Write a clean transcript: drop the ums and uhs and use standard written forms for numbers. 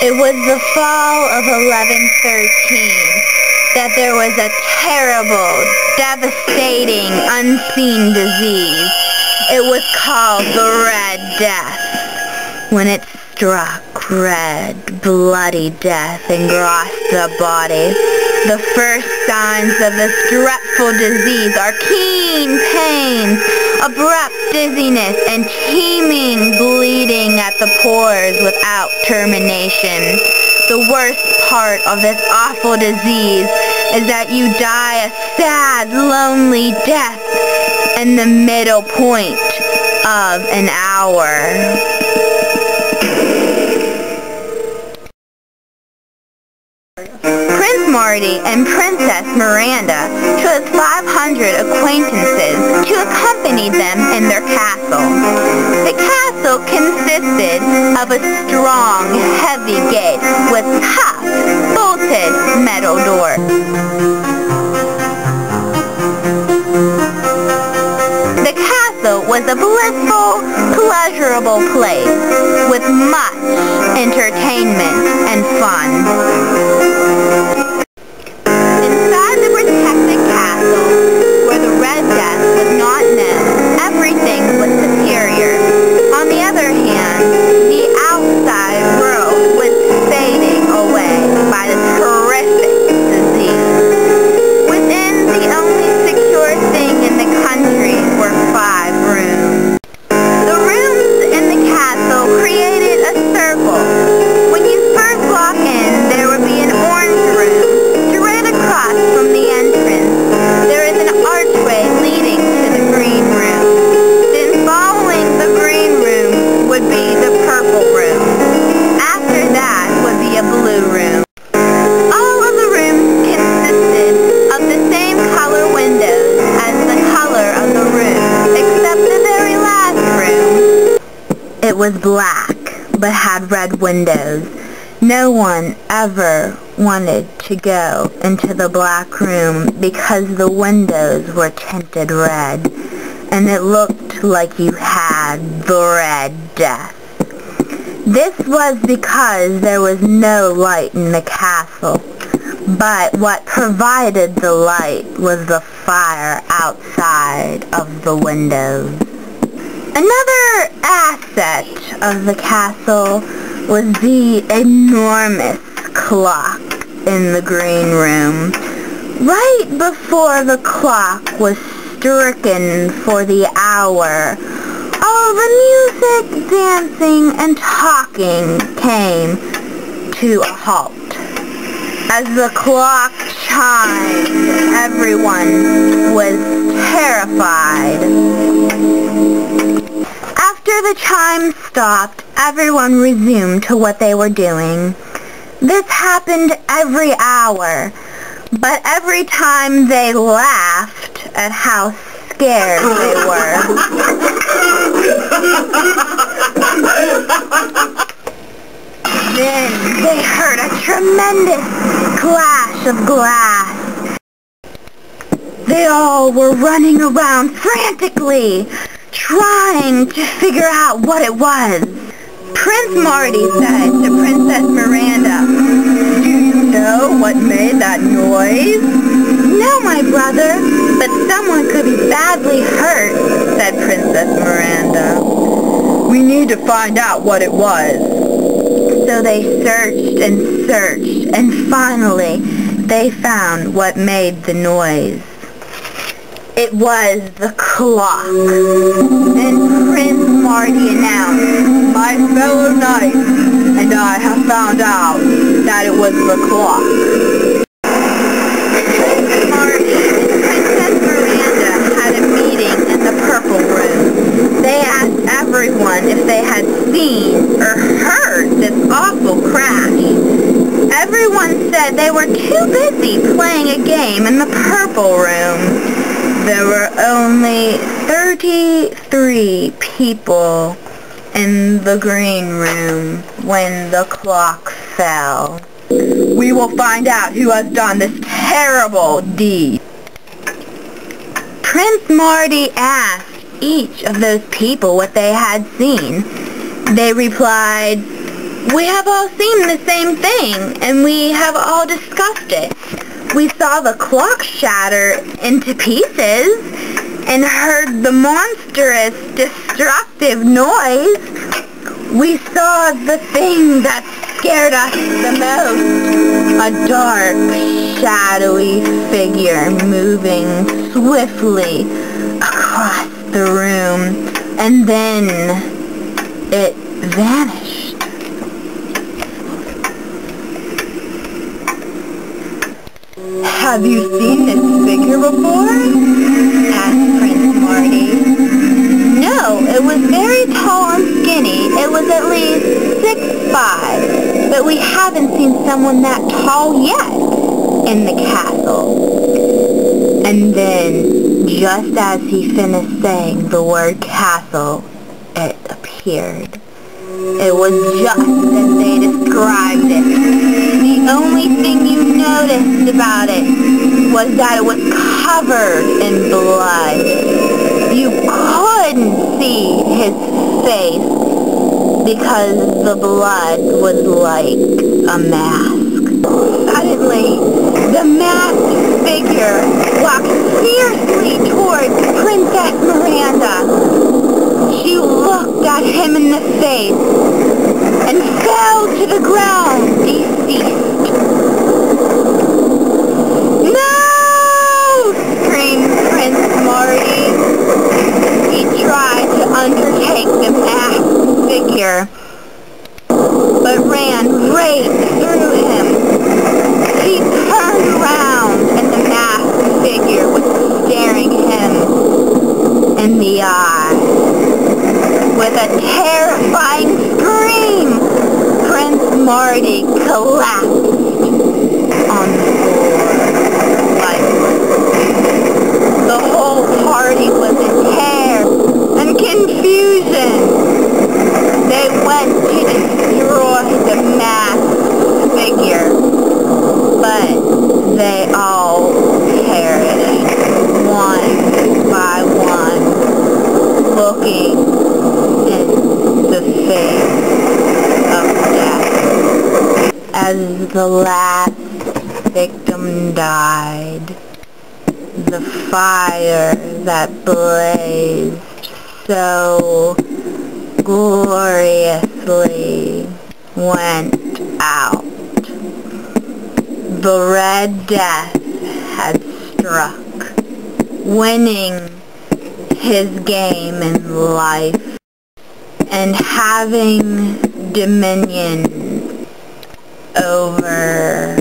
It was the fall of 1113 that there was a terrible, devastating, unseen disease. It was called the Red Death. When it struck, red, bloody death engrossed the body. The first signs of this dreadful disease are keen pains, abrupt dizziness, and teeming bleeding at the pores without termination. The worst part of this awful disease is that you die a sad, lonely death in the middle point of an hour. Prince Marty and Princess Miranda chose 500 acquaintances to accompany them in their castle. The castle consisted of a strong, heavy gate with tough, bolted metal doors. The castle was a blissful, pleasurable place with much entertainment and fun. Inside the protected castle, where the Red Death was not known, everything was superior. On the other hand, the outside world was fading away by this horrific disease. Within, the only secure thing in the country were 5 rooms. The rooms in the castle created a circle. When you first walk in, there would be an orange room. Straight across from the entrance, there is an archway leading to the green room. Then following the green room would be the purple room. After that would be a blue room. All of the rooms consisted of the same color windows as the color of the room, except the very last room. It was black, but had red windows. No one ever wanted to go into the black room because the windows were tinted red, and it looked like you had the Red Death. This was because there was no light in the castle, but what provided the light was the fire outside of the windows. Another asset of the castle was the enormous clock in the green room. Right before the clock was stricken for the hour, all the music, dancing, and talking came to a halt. As the clock chimed, everyone was terrified. After the chime stopped, everyone resumed to what they were doing. This happened every hour, but every time they laughed at how scared they were. Then they heard a tremendous clash of glass. They all were running around frantically, trying to figure out what it was. Prince Marty said to Princess Miranda, "Do you know what made that noise?" "No, my brother, but someone could be badly hurt," said Princess Miranda. "We need to find out what it was." So they searched, and finally they found what made the noise. It was the clock. Then Prince Marty announced, "My fellow knights and I have found out that it was the clock." Prince Marty and Princess Miranda had a meeting in the purple room. They asked everyone if they had seen or heard this awful crash. Everyone said they were too busy playing a game in the purple room. There were only 33 people in the green room when the clock fell. "We will find out who has done this terrible deed." Prince Marty asked each of those people what they had seen. They replied, We have all seen the same thing, and we have all discussed it. We saw the clock shatter into pieces, and heard the monstrous, destructive noise. We saw the thing that scared us the most, a dark, shadowy figure moving swiftly across the room, and then it vanished. "Have you seen this figure before?" asked Prince Marty. "No, it was very tall and skinny. It was at least 6'5", but we haven't seen someone that tall yet in the castle." And then, just as he finished saying the word castle, it appeared. It was just as they described it. The only thing you noticed about it was that it was covered in blood. You couldn't see his face because the blood was like a mask. Suddenly, the masked figure walked fiercely towards Princess Miranda. She looked at him in the face and fell to the ground, deceased. "No!" screamed Prince Marty. He tried to undertake the masked figure, but ran right through him. He turned around, and the masked figure was staring him in the eye. With a terrifying scream, Prince Marty collapsed on the floor, lifeless. The whole party was in terror and confusion. They went to destroy the masked figure, but they all perished, one by one, looking in the face of death. As the last victim died, the fire that blazed so gloriously went out. The Red Death had struck, winning his game in life and having dominion over